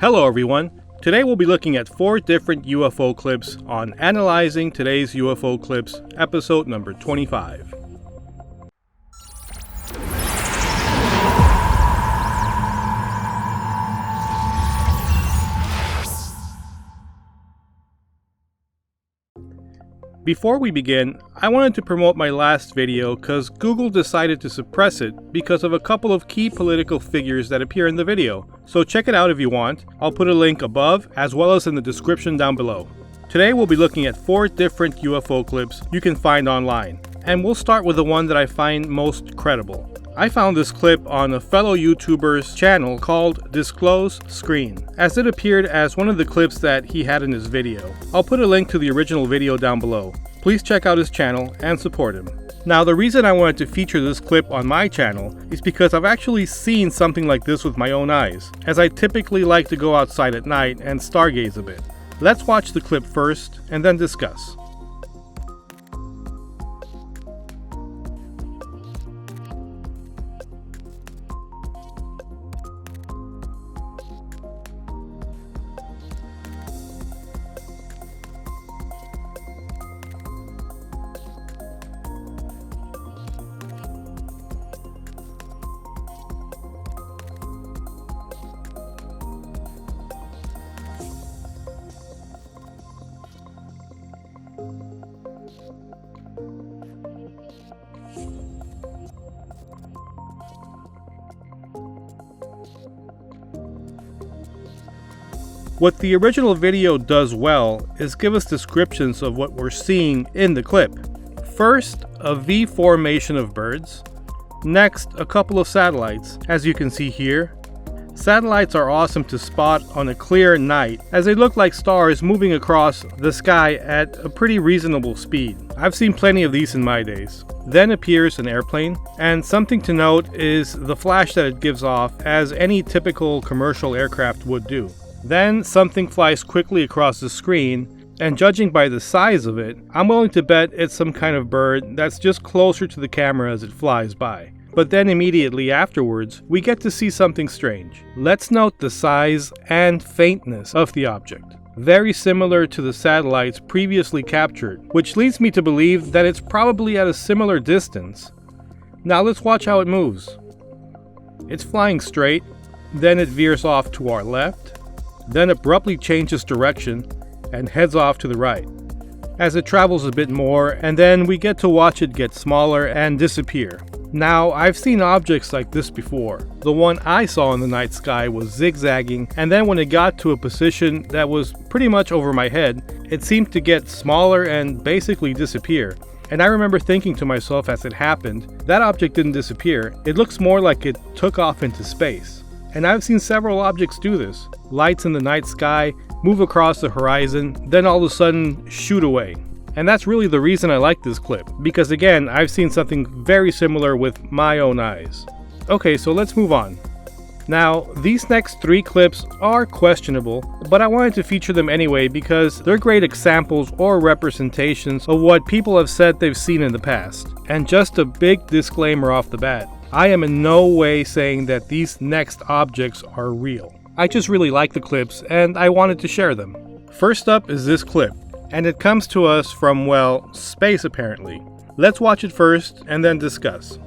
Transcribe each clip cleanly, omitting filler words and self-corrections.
Hello everyone, today we'll be looking at 4 different UFO clips on Analyzing Today's UFO Clips, episode number 25. Before we begin, I wanted to promote my last video because Google decided to suppress it because of a couple of key political figures that appear in the video. So check it out if you want. I'll put a link above as well as in the description down below. Today we'll be looking at 4 different UFO clips you can find online. And we'll start with the one that I find most credible. I found this clip on a fellow YouTuber's channel called Disclose Screen, as it appeared as one of the clips that he had in his video. I'll put a link to the original video down below. Please check out his channel and support him. Now, the reason I wanted to feature this clip on my channel is because I've actually seen something like this with my own eyes, as I typically like to go outside at night and stargaze a bit. Let's watch the clip first and then discuss. What the original video does well is give us descriptions of what we're seeing in the clip. First, a V formation of birds. Next, a couple of satellites, as you can see here. Satellites are awesome to spot on a clear night, as they look like stars moving across the sky at a pretty reasonable speed. I've seen plenty of these in my days. Then appears an airplane, and something to note is the flash that it gives off, as any typical commercial aircraft would do. Then something flies quickly across the screen, and judging by the size of it, I'm willing to bet it's some kind of bird that's just closer to the camera as it flies by. But then immediately afterwards, we get to see something strange. Let's note the size and faintness of the object. Very similar to the satellites previously captured, which leads me to believe that it's probably at a similar distance. Now let's watch how it moves. It's flying straight, then it veers off to our left, then abruptly changes direction and heads off to the right as it travels a bit more, and then we get to watch it get smaller and disappear. Now, I've seen objects like this before. The one I saw in the night sky was zigzagging, and then when it got to a position that was pretty much over my head, it seemed to get smaller and basically disappear. And I remember thinking to myself as it happened, that object didn't disappear, it looks more like it took off into space. And I've seen several objects do this. Lights in the night sky, move across the horizon, then all of a sudden shoot away. And that's really the reason I like this clip, because again, I've seen something very similar with my own eyes. Okay, so let's move on. Now, these next 3 clips are questionable, but I wanted to feature them anyway because they're great examples or representations of what people have said they've seen in the past. And just a big disclaimer off the bat, I am in no way saying that these next objects are real. I just really like the clips and I wanted to share them. First up is this clip, and it comes to us from, well, space apparently. Let's watch it first and then discuss.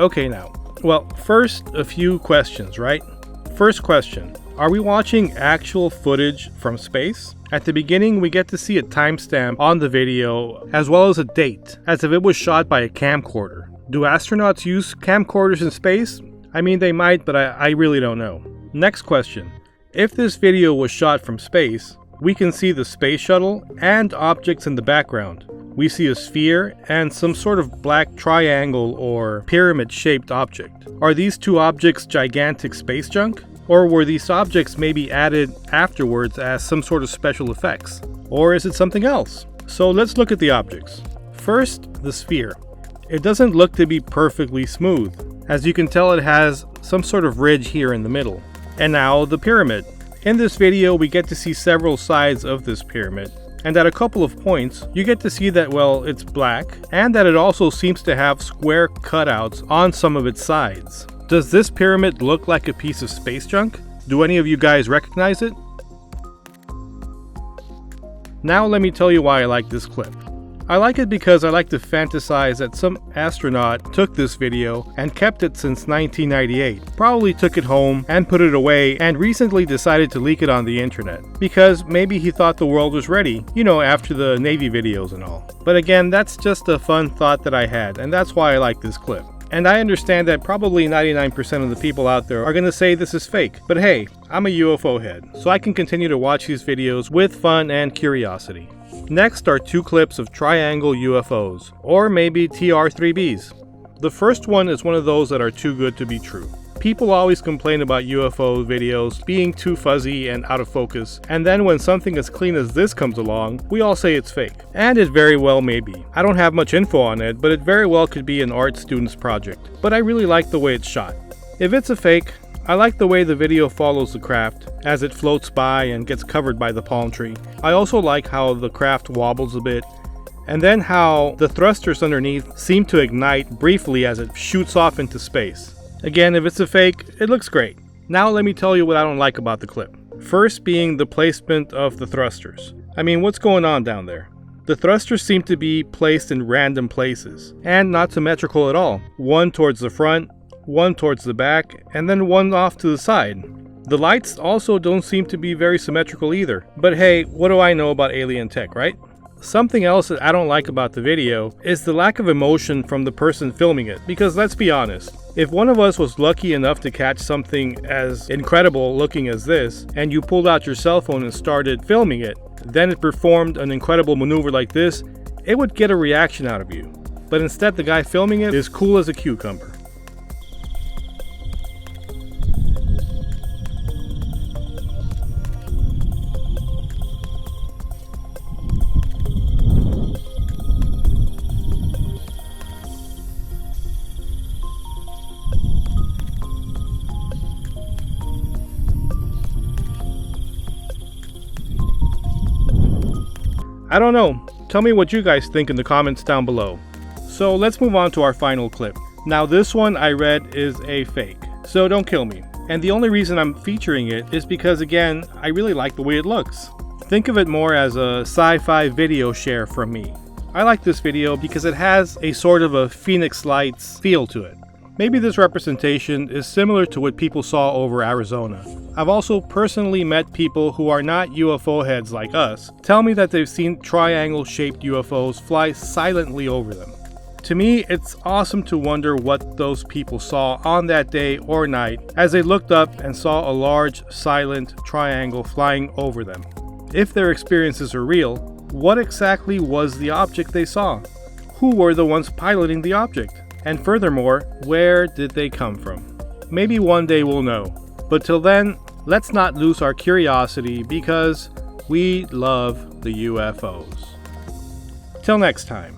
Okay now, well, first a few questions, right? First question, are we watching actual footage from space? At the beginning, we get to see a timestamp on the video, as well as a date, as if it was shot by a camcorder. Do astronauts use camcorders in space? I mean, they might, but I really don't know. Next question, if this video was shot from space, we can see the space shuttle and objects in the background. We see a sphere and some sort of black triangle or pyramid-shaped object. Are these 2 objects gigantic space junk? Or were these objects maybe added afterwards as some sort of special effects? Or is it something else? So let's look at the objects. First, the sphere. It doesn't look to be perfectly smooth. As you can tell, it has some sort of ridge here in the middle. And now the pyramid. In this video, we get to see several sides of this pyramid. And at a couple of points, you get to see that, well, it's black, and that it also seems to have square cutouts on some of its sides. Does this pyramid look like a piece of space junk? Do any of you guys recognize it? Now let me tell you why I like this clip. I like it because I like to fantasize that some astronaut took this video and kept it since 1998, probably took it home and put it away, and recently decided to leak it on the internet. Because maybe he thought the world was ready, you know, after the Navy videos and all. But again, that's just a fun thought that I had, and that's why I like this clip. And I understand that probably 99% of the people out there are going to say this is fake. But hey, I'm a UFO head, so I can continue to watch these videos with fun and curiosity. Next are two clips of triangle UFOs, or maybe TR3Bs. The first one is one of those that are too good to be true. People always complain about UFO videos being too fuzzy and out of focus, and then when something as clean as this comes along, we all say it's fake. And it very well may be. I don't have much info on it, but it very well could be an art student's project. But I really like the way it's shot. If it's a fake, I like the way the video follows the craft as it floats by and gets covered by the palm tree. I also like how the craft wobbles a bit, and then how the thrusters underneath seem to ignite briefly as it shoots off into space. Again, if it's a fake, it looks great. Now let me tell you what I don't like about the clip. First being the placement of the thrusters. I mean, what's going on down there? The thrusters seem to be placed in random places, and not symmetrical at all. One towards the front, one towards the back, and then one off to the side. The lights also don't seem to be very symmetrical either. But hey, what do I know about alien tech, right? Something else that I don't like about the video is the lack of emotion from the person filming it, because let's be honest, if one of us was lucky enough to catch something as incredible looking as this, and you pulled out your cell phone and started filming it, then it performed an incredible maneuver like this, it would get a reaction out of you. But instead the guy filming it is cool as a cucumber. I don't know, tell me what you guys think in the comments down below. So let's move on to our final clip. Now this one I read is a fake, so don't kill me. And the only reason I'm featuring it is because, again, I really like the way it looks. Think of it more as a sci-fi video share from me. I like this video because it has a sort of a Phoenix Lights feel to it. Maybe this representation is similar to what people saw over Arizona. I've also personally met people who are not UFO heads like us tell me that they've seen triangle-shaped UFOs fly silently over them. To me, it's awesome to wonder what those people saw on that day or night as they looked up and saw a large, silent triangle flying over them. If their experiences are real, what exactly was the object they saw? Who were the ones piloting the object? And furthermore, where did they come from? Maybe one day we'll know. But till then, let's not lose our curiosity because we love the UFOs. Till next time.